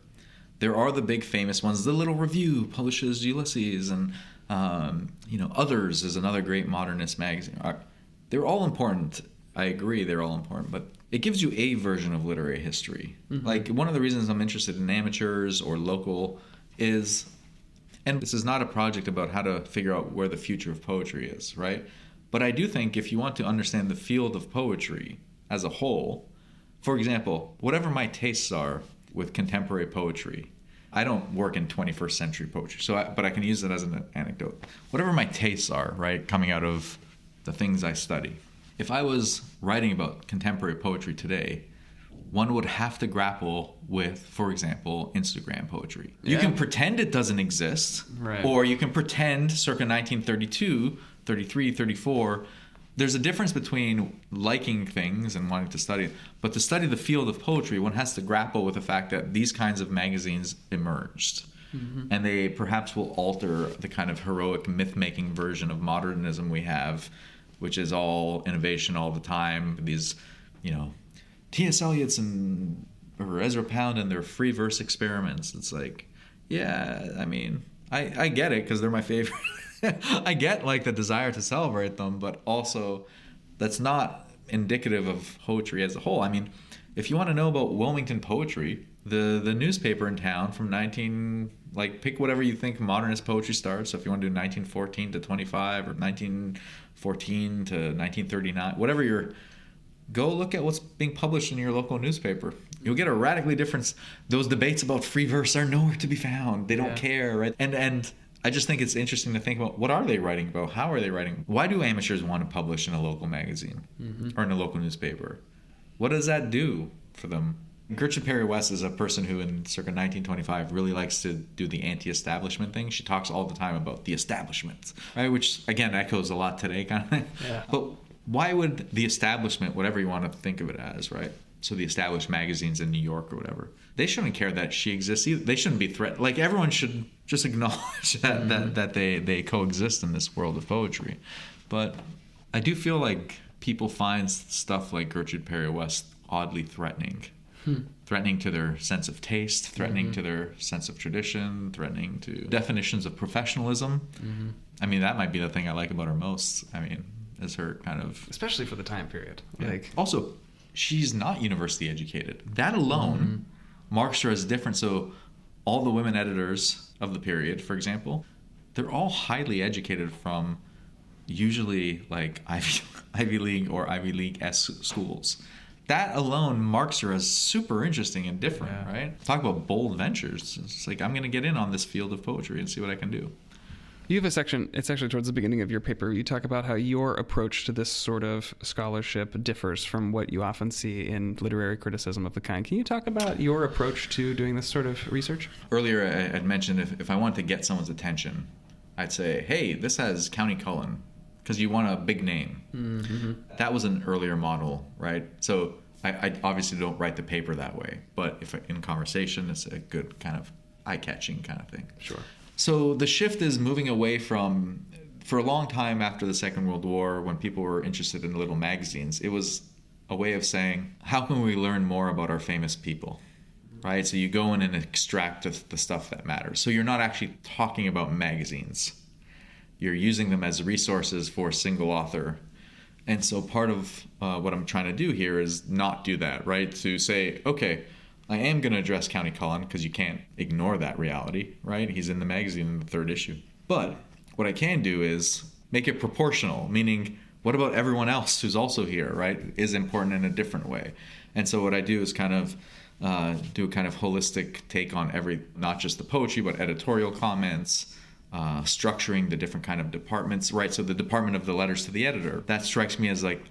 There are the big famous ones. The Little Review publishes Ulysses, and Others is another great modernist magazine. They're all important. I agree, they're all important, but it gives you a version of literary history. Mm-hmm. Like, one of the reasons I'm interested in amateurs or local is, and this is not a project about how to figure out where the future of poetry is, right? But I do think if you want to understand the field of poetry as a whole, for example, whatever my tastes are with contemporary poetry, I don't work in 21st century poetry, but I can use it as an anecdote. Whatever my tastes are, right, coming out of the things I study, if I was writing about contemporary poetry today, one would have to grapple with, for example, Instagram poetry. You can pretend it doesn't exist, right, or you can pretend circa 1932, 33, 34. There's a difference between liking things and wanting to study it, but to study the field of poetry, one has to grapple with the fact that these kinds of magazines emerged. Mm-hmm. And they perhaps will alter the kind of heroic myth-making version of modernism we have, which is all innovation all the time. These, T.S. Eliot's or Ezra Pound and their free verse experiments. It's like, I get it because they're my favorite. I get like the desire to celebrate them, but also that's not indicative of poetry as a whole. I mean, if you want to know about Wilmington poetry, the newspaper in town from pick whatever you think modernist poetry starts. So if you want to do 1914 to 25 or 1914 to 1939, go look at what's being published in your local newspaper. You'll get a radically different. Those debates about free verse are nowhere to be found. They don't care, right? And I just think it's interesting to think about, what are they writing about? How are they writing? Why do amateurs want to publish in a local magazine or in a local newspaper? What does that do for them? Gertrude Perry West is a person who in circa 1925 really likes to do the anti-establishment thing. She talks all the time about the establishment, right? Which, again, echoes a lot today, kind of thing. Yeah. But why would the establishment, whatever you want to think of it as, right? So the established magazines in New York or whatever, they shouldn't care that she exists either. They shouldn't be threatened. Like, everyone should just acknowledge that they coexist in this world of poetry. But I do feel like people find stuff like Gertrude Perry West oddly threatening. Threatening to their sense of taste, threatening to their sense of tradition, threatening to definitions of professionalism. Mm-hmm. I mean, that might be the thing I like about her most. I mean, is her kind of... Especially for the time period. Yeah. Also, she's not university educated. That alone marks her as different. So all the women editors of the period, for example, they're all highly educated from usually like Ivy League or Ivy League-esque schools. That alone marks her as super interesting and different, right? Talk about bold ventures. It's like, I'm going to get in on this field of poetry and see what I can do. You have a section, it's actually towards the beginning of your paper, you talk about how your approach to this sort of scholarship differs from what you often see in literary criticism of the kind. Can you talk about your approach to doing this sort of research? Earlier, I had mentioned if I want to get someone's attention, I'd say, hey, this has County Cullen, because you want a big name. Mm-hmm. That was an earlier model, right? So I obviously don't write the paper that way, but if in conversation, it's a good kind of eye-catching kind of thing. Sure. So the shift is moving away from, for a long time after the Second World War, when people were interested in little magazines, it was a way of saying, how can we learn more about our famous people, right? So you go in and extract the stuff that matters. So you're not actually talking about magazines. You're using them as resources for a single author. And so part of what I'm trying to do here is not do that, right? To say, okay, I am going to address County Cullen because you can't ignore that reality, right? He's in the magazine in the 3rd issue. But what I can do is make it proportional, meaning what about everyone else who's also here, right? Is important in a different way. And so what I do is kind of do a kind of holistic take on not just the poetry, but editorial comments, structuring the different kind of departments, right? So the department of the letters to the editor, that strikes me as like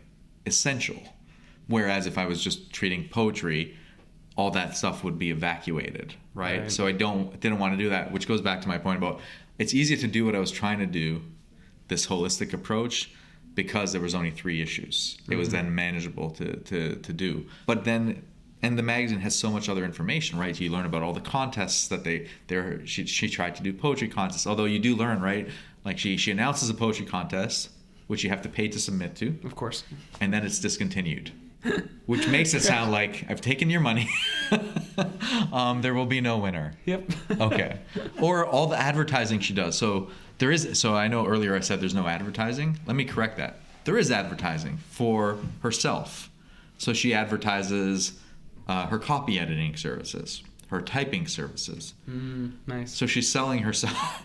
essential. Whereas if I was just treating poetry, all that stuff would be evacuated, right? So I didn't want to do that, which goes back to my point about it's easier to do what I was trying to do, this holistic approach, because there was only 3 issues. It was then manageable to do. But then, and the magazine has so much other information, right? You learn about all the contests that she tried to do poetry contests, although you do learn, right? Like she announces a poetry contest, which you have to pay to submit to. Of course. And then it's discontinued. which makes it sound like I've taken your money. There will be no winner. Yep. Okay. Or all the advertising she does. So I know earlier I said there's no advertising. Let me correct that. There is advertising for herself. So she advertises her copy editing services, her typing services. Nice. So she's selling herself,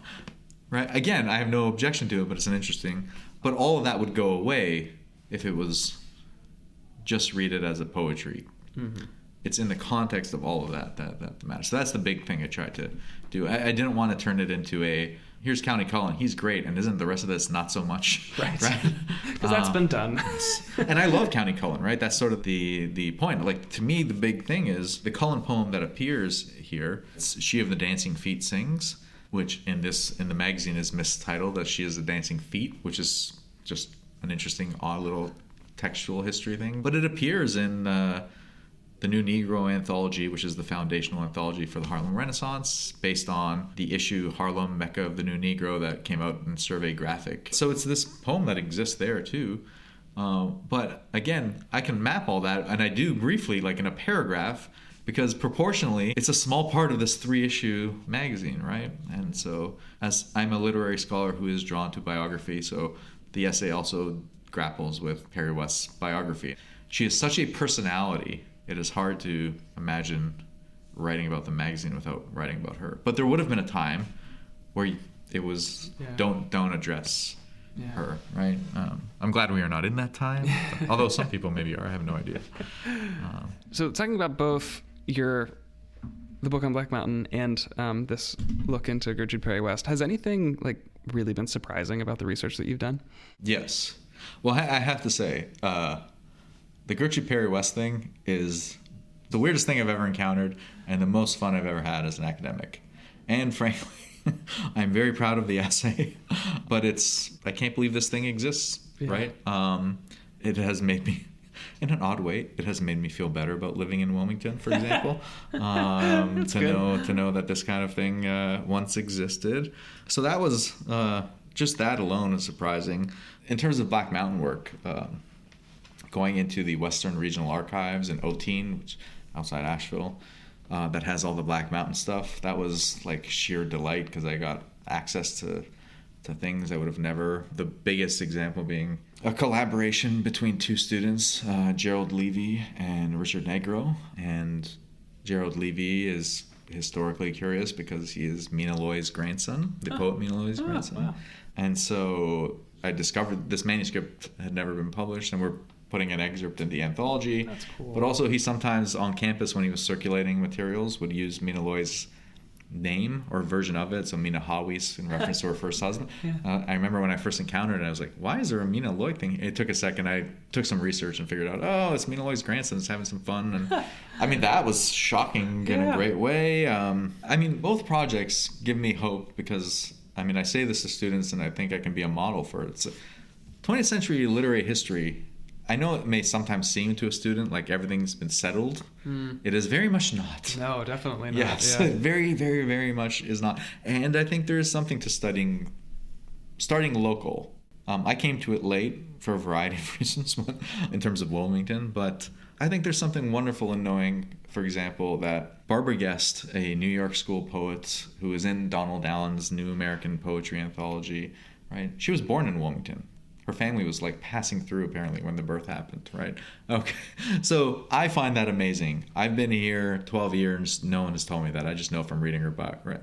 right? Again, I have no objection to it, but it's an interesting. But all of that would go away if it was just read it as a poetry. Mm-hmm. It's in the context of all of that matters. So that's the big thing I tried to do. I didn't want to turn it into here's County Cullen, he's great, and isn't the rest of this not so much? Right. Because that's been done. And I love County Cullen, right? That's sort of the point. Like, to me, the big thing is the Cullen poem that appears here. It's She of the Dancing Feet Sings, which in the magazine is mistitled as She is the Dancing Feet, which is just an interesting, odd little textual history thing. But it appears in the New Negro Anthology, which is the foundational anthology for the Harlem Renaissance, based on the issue Harlem, Mecca of the New Negro that came out in Survey Graphic. So it's this poem that exists there too. But again, I can map all that, and I do briefly, like in a paragraph, because proportionally, it's a small part of this 3-issue magazine, right? And so, as I'm a literary scholar who is drawn to biography, so the essay also grapples with Perry West's biography. She is such a personality. It is hard to imagine writing about the magazine without writing about her. But there would have been a time where it was don't address her, right? I'm glad we are not in that time. Although some people maybe are. I have no idea. So talking about both the book on Black Mountain and this look into Gertrude Perry West, has anything like really been surprising about the research that you've done? Yes. Well, I have to say, the Gertrude Perry West thing is the weirdest thing I've ever encountered and the most fun I've ever had as an academic. And frankly, I'm very proud of the essay, but I can't believe this thing exists, right? It has made me, in an odd way, it has made me feel better about living in Wilmington, for example, to know that this kind of thing once existed. So that was, just that alone is surprising. In terms of Black Mountain work, going into the Western Regional Archives in Otine, which outside Asheville, that has all the Black Mountain stuff. That was like sheer delight because I got access to things I would have never. The biggest example being a collaboration between two students, Gerald Levy and Richard Negro. And Gerald Levy is historically curious because he is Mina Loy's grandson, the poet Mina Loy's grandson. Wow. And so I discovered this manuscript had never been published, and we're putting an excerpt in the anthology. That's cool. But also he sometimes on campus when he was circulating materials would use Mina Loy's name or version of it, so Mina Hawis in reference to her first husband. I remember when I first encountered it, I was like, why is there a Mina Loy thing? It took a second. I took some research and figured out, oh, it's Mina Loy's grandson. It's having some fun. And I mean, that was shocking in a great way. I mean, both projects give me hope because, I mean, I say this to students and I think I can be a model for it. It's 20th century literary history. I know it may sometimes seem to a student like everything's been settled. It is very much not. No, definitely not. Yes, it very, very, very much is not. And I think there is something to starting local. I came to it late for a variety of reasons in terms of Wilmington, but I think there's something wonderful in knowing, for example, that Barbara Guest, a New York School poet who is in Donald Allen's New American Poetry Anthology, right? She was born in Wilmington. Her family was like passing through apparently when the birth happened, right? Okay. So I find that amazing. I've been here 12 years. No one has told me that. I just know from reading her book, right?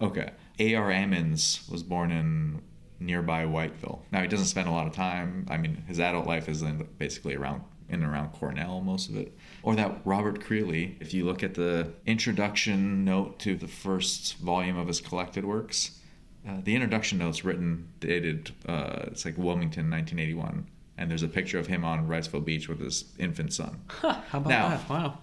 Okay. A.R. Ammons was born in nearby Whiteville. Now, he doesn't spend a lot of time. I mean, his adult life is basically in and around Cornell, most of it. Or that Robert Creeley, if you look at the introduction note to the first volume of his collected works, the introduction note's dated, it's like Wilmington, 1981, and there's a picture of him on Wrightsville Beach with his infant son. How about that? Wow.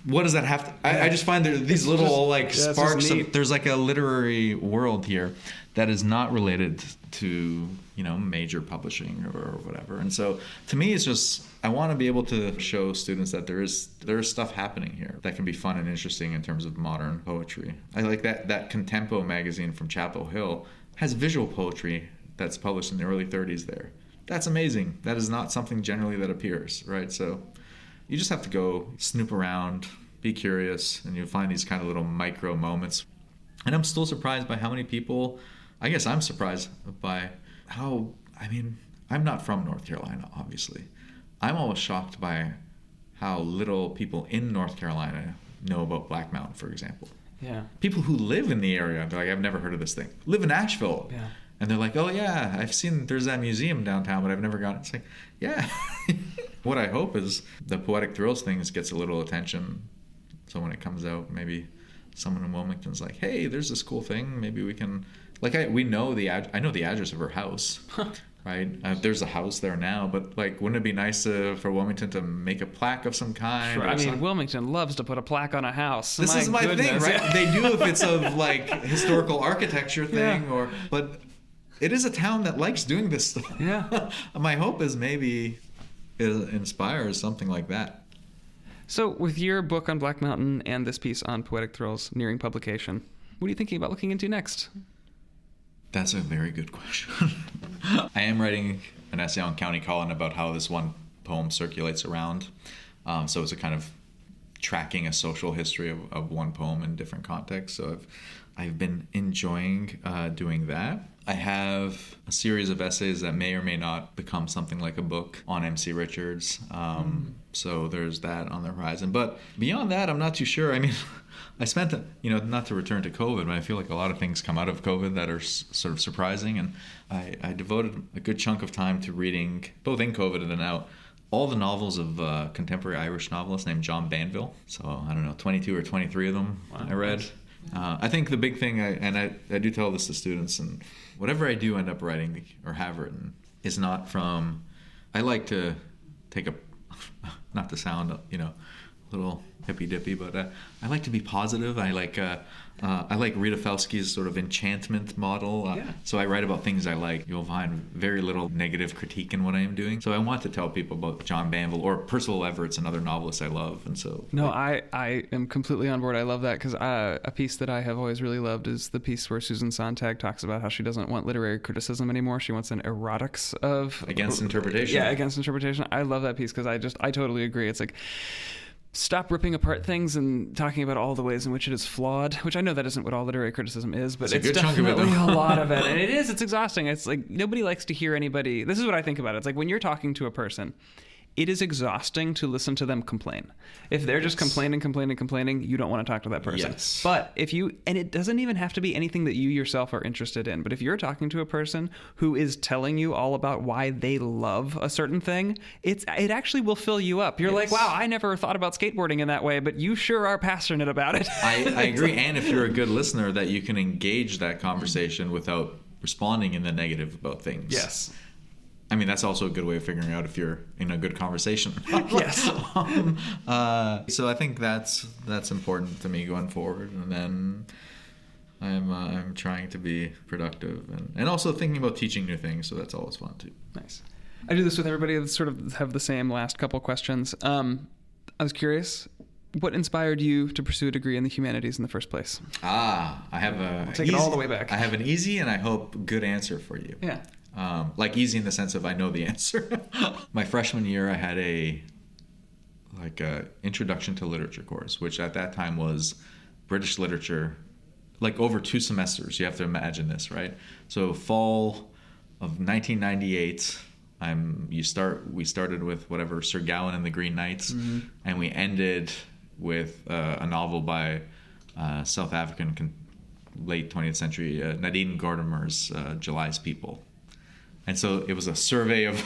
What does that have to... I just find there these little sparks. There's like a literary world here that is not related to, major publishing or whatever. And so to me, it's just... I want to be able to show students that there is stuff happening here that can be fun and interesting in terms of modern poetry. I like that Contempo magazine from Chapel Hill has visual poetry that's published in the early 30s there. That's amazing. That is not something generally that appears, right? So you just have to go snoop around, be curious, and you'll find these kind of little micro moments. And I'm still surprised by how many people, I guess I'm surprised by how, I mean, I'm not from North Carolina, obviously. I'm always shocked by how little people in North Carolina know about Black Mountain, for example. Yeah. People who live in the area, they're like, I've never heard of this thing. Live in Asheville. Yeah. And they're like, oh yeah, I've seen there's that museum downtown, but I've never gone. It's like, yeah. What I hope is the Poetic Thrills things gets a little attention. So when it comes out, maybe someone in Wilmington's like, hey, there's this cool thing. Maybe we can, like, I know the address of her house. Right? There's a house there now, but like, wouldn't it be nice for Wilmington to make a plaque of some kind? Sure. I mean, Wilmington loves to put a plaque on a house. This is my thing, right? They do if it's of like historical architecture thing, but it is a town that likes doing this stuff. Yeah. My hope is maybe it inspires something like that. So with your book on Black Mountain and this piece on Poetic Thrills nearing publication, what are you thinking about looking into next? That's a very good question. I am writing an essay on County Cullen about how this one poem circulates around. So it's a kind of tracking a social history of one poem in different contexts. So I've been enjoying doing that. I have a series of essays that may or may not become something like a book on MC Richards. So there's that on the horizon. But beyond that, I'm not too sure. I mean, I spent, not to return to COVID, but I feel like a lot of things come out of COVID that are sort of surprising. And I devoted a good chunk of time to reading, both in COVID and then out, all the novels of a contemporary Irish novelist named John Banville. So, I don't know, 22 or 23 of them I read. I think the big thing, I do tell this to students, and whatever I do end up writing or have written is not from, I like to take not to sound, a little hippy-dippy, but I like to be positive. I like Rita Felsky's sort of enchantment model. So I write about things I like. You'll find very little negative critique in what I am doing. So I want to tell people about John Banville or Percival Everett's another novelist I love. And so I am completely on board. I love that because a piece that I have always really loved is the piece where Susan Sontag talks about how she doesn't want literary criticism anymore. She wants an erotics of against interpretation. Yeah, against interpretation. I love that piece because I totally agree. It's like, stop ripping apart things and talking about all the ways in which it is flawed, which I know that isn't what all literary criticism is, but it's definitely a lot of it. And it's exhausting. It's like nobody likes to hear anybody. This is what I think about it. It's like when you're talking to a person, it is exhausting to listen to them complain. If they're just complaining, you don't want to talk to that person. Yes. But and it doesn't even have to be anything that you yourself are interested in, but if you're talking to a person who is telling you all about why they love a certain thing, it actually will fill you up. You're like, wow, I never thought about skateboarding in that way, but you sure are passionate about it. I agree. And if you're a good listener, that you can engage that conversation without responding in the negative about things. Yes. I mean, that's also a good way of figuring out if you're in a good conversation. Yes. So I think that's important to me going forward. And then I'm trying to be productive and also thinking about teaching new things. So that's always fun too. Nice. I do this with everybody that sort of have the same last couple questions. I was curious, what inspired you to pursue a degree in the humanities in the first place? I have take it all the way back. I have an easy and I hope good answer for you. Yeah. Like easy in the sense of I know the answer. My freshman year, I had a introduction to literature course, which at that time was British literature, like over 2 semesters. You have to imagine this, right? So fall of 1998, we started with whatever, Sir Gawain and the Green Knights, and we ended with a novel by South African late 20th century Nadine Gordimer's July's People. And so it was a survey of,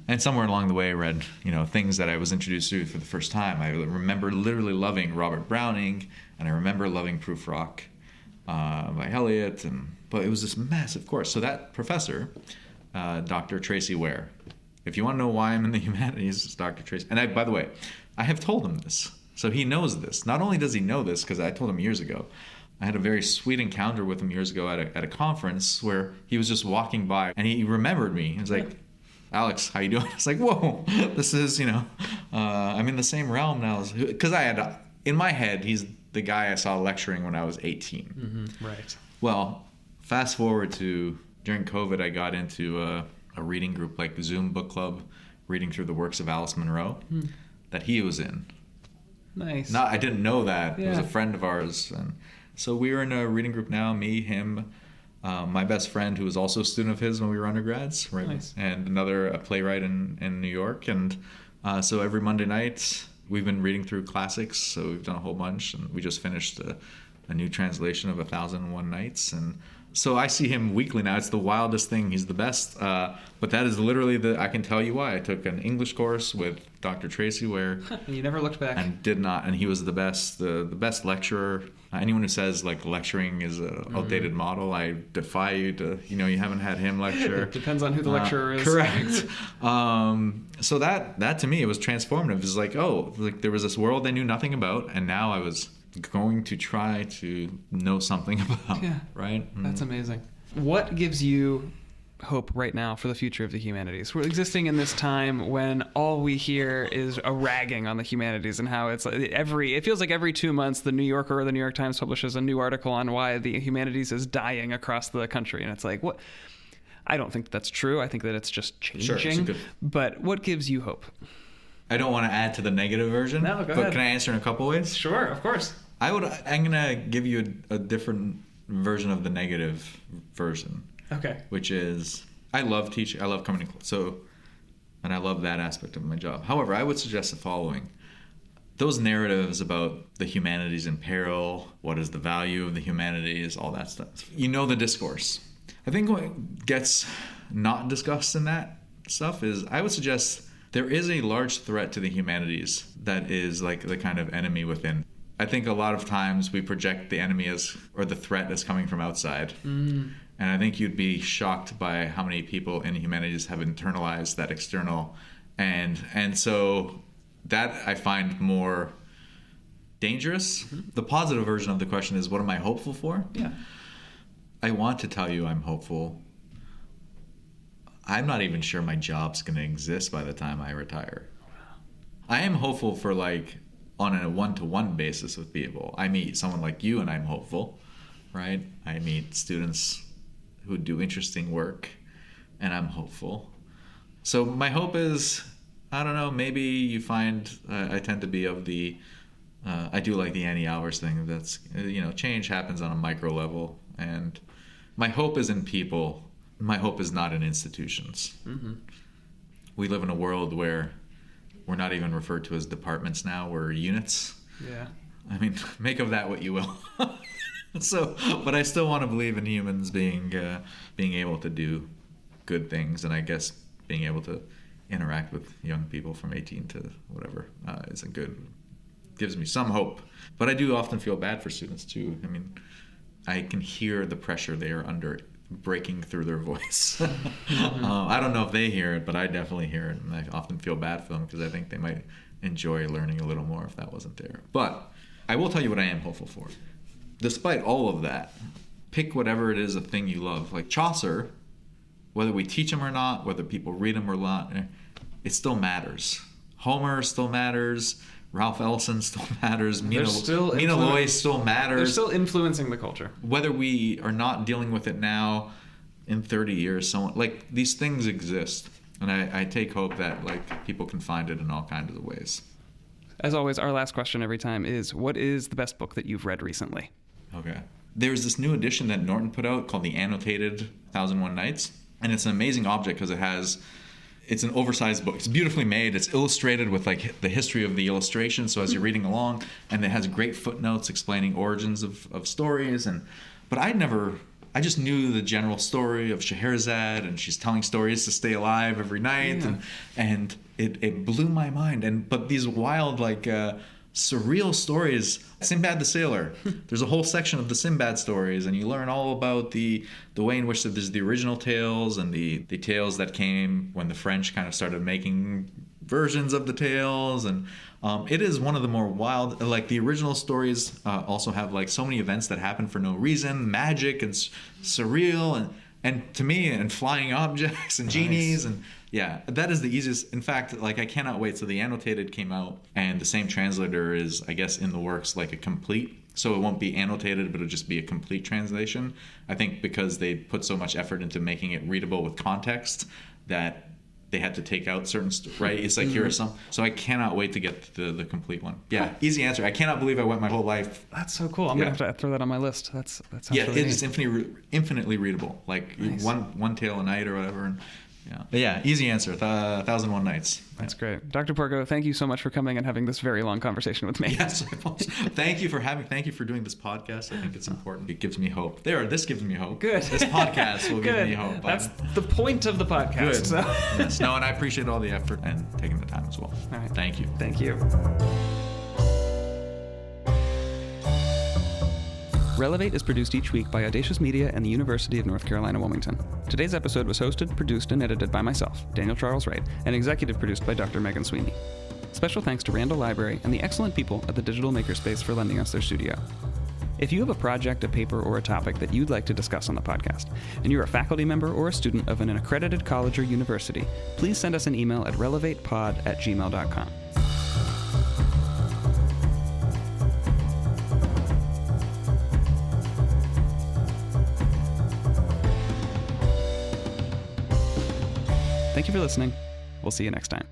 and somewhere along the way I read, things that I was introduced to for the first time. I remember literally loving Robert Browning, and I remember loving Prufrock by Eliot, but it was this massive course. So that professor, Dr. Tracy Ware, if you want to know why I'm in the humanities, it's Dr. Tracy. And by the way, I have told him this, so he knows this. Not only does he know this, because I told him years ago, I had a very sweet encounter with him years ago at a conference where he was just walking by and he remembered me. He was like, Alex, how you doing? I was like, whoa, this is, I'm in the same realm now. Because I had, in my head, he's the guy I saw lecturing when I was 18. Mm-hmm. Right. Well, fast forward to during COVID, I got into a reading group like Zoom Book Club, reading through the works of Alice Munro. that he was in. Nice. I didn't know that. Yeah. It was a friend of ours. And so we were in a reading group now, me, him, my best friend, who was also a student of his when we were undergrads, right? Nice. And a playwright in New York. And so every Monday night, we've been reading through classics. So we've done a whole bunch. And we just finished a new translation of 1001 Nights. And so I see him weekly now. It's the wildest thing. He's the best. But that is literally I can tell you why. I took an English course with Dr. Tracy where... And you never looked back. And did not. And he was the best lecturer. Anyone who says like lecturing is a outdated model, I defy you to, you haven't had him lecture. It depends on who the lecturer is. Correct. So that to me, it was transformative. It was like, there was this world I knew nothing about. And now I was going to try to know something about. Yeah. Right? That's amazing. What gives you hope right now for the future of the humanities? We're existing in this time when all we hear is a ragging on the humanities and how it's it feels like every 2 months the New Yorker or the New York Times publishes a new article on why the humanities is dying across the country. And it's like, what? I don't think that's true. I think that it's just changing. Sure, but what gives you hope? I don't want to add to the negative version. No, go ahead. But can I answer in a couple ways? Sure, of course. I'm going to give you a different version of the negative version. Okay. Which is, I love teaching. I love coming to and I love that aspect of my job. However, I would suggest the following. Those narratives about the humanities in peril, what is the value of the humanities, all that stuff. The discourse. I think what gets not discussed in that stuff is, I would suggest there is a large threat to the humanities that is like the kind of enemy within. I think a lot of times we project the enemy or the threat as coming from outside. And I think you'd be shocked by how many people in humanities have internalized that external. And so that I find more dangerous. Mm-hmm. The positive version of the question is, what am I hopeful for? Yeah. I want to tell you I'm hopeful. I'm not even sure my job's going to exist by the time I retire. I am hopeful for on a one-to-one basis with people. I meet someone like you and I'm hopeful, right? I meet students who do interesting work and I'm hopeful. So my hope is, I don't know, maybe you find I tend to be of the, I do like the Annie Hours thing. That's, change happens on a micro level. And my hope is in people. My hope is not in institutions. Mm-hmm. We live in a world where we're not even referred to as departments now. We're units. Yeah. I mean, make of that what you will. So, but I still want to believe in humans being able to do good things, and I guess being able to interact with young people from 18 to whatever gives me some hope. But I do often feel bad for students too. I mean, I can hear the pressure they are under breaking through their voice. Mm-hmm. I don't know if they hear it, but I definitely hear it, and I often feel bad for them because I think they might enjoy learning a little more if that wasn't there. But I will tell you what I am hopeful for. Despite all of that, pick whatever it is, a thing you love. Like Chaucer, whether we teach him or not, whether people read him or not, it still matters. Homer still matters. Ralph Ellison still matters. Mina Loy still matters. They're still influencing the culture. Whether we are not dealing with it now, in 30 years, these things exist. And I take hope that people can find it in all kinds of ways. As always, our last question every time is, what is the best book that you've read recently? Okay. There's this new edition that Norton put out called the Annotated 1001 Nights. And it's an amazing object because it's an oversized book. It's beautifully made. It's illustrated with the history of the illustration. So as you're reading along, and it has great footnotes explaining origins of stories. But I just knew the general story of Scheherazade, and she's telling stories to stay alive every night. Yeah. And it blew my mind. But these wild, surreal stories. Sinbad the Sailor. There's a whole section of the Sinbad stories, and you learn all about the way in which there's the original tales and the tales that came when the French kind of started making versions of the tales. And it is one of the more wild, the original stories also have so many events that happen for no reason, magic and surreal and to me, and flying objects and genies. Nice. And yeah, that is the easiest. In fact, I cannot wait. So the Annotated came out, and the same translator is, I guess, in the works, a complete. So it won't be annotated, but it'll just be a complete translation. I think because they put so much effort into making it readable with context that they had to take out certain right. It's like here are some. So I cannot wait to get the complete one. Yeah, easy answer. I cannot believe I went my whole life. That's so cool. I'm gonna have to throw that on my list. That sounds really it is neat. infinitely readable. Like Nice. one tale a night or whatever. And, but easy answer. 1001 Nights. That's great. Dr. Porco, thank you so much for coming and having this very long conversation with me. Yes. Thank you for doing this podcast. I think it's important. It gives me hope. This gives me hope. Good. This podcast will give me hope. That's the point of the podcast. Good. So. Yes. No, and I appreciate all the effort and taking the time as well. All right. Thank you. Thank you. Relevate is produced each week by Audacious Media and the University of North Carolina, Wilmington. Today's episode was hosted, produced, and edited by myself, Daniel Charles Wright, and executive produced by Dr. Megan Sweeney. Special thanks to Randall Library and the excellent people at the Digital Makerspace for lending us their studio. If you have a project, a paper, or a topic that you'd like to discuss on the podcast, and you're a faculty member or a student of an accredited college or university, please send us an email at relevatepod@gmail.com. Thank you for listening. We'll see you next time.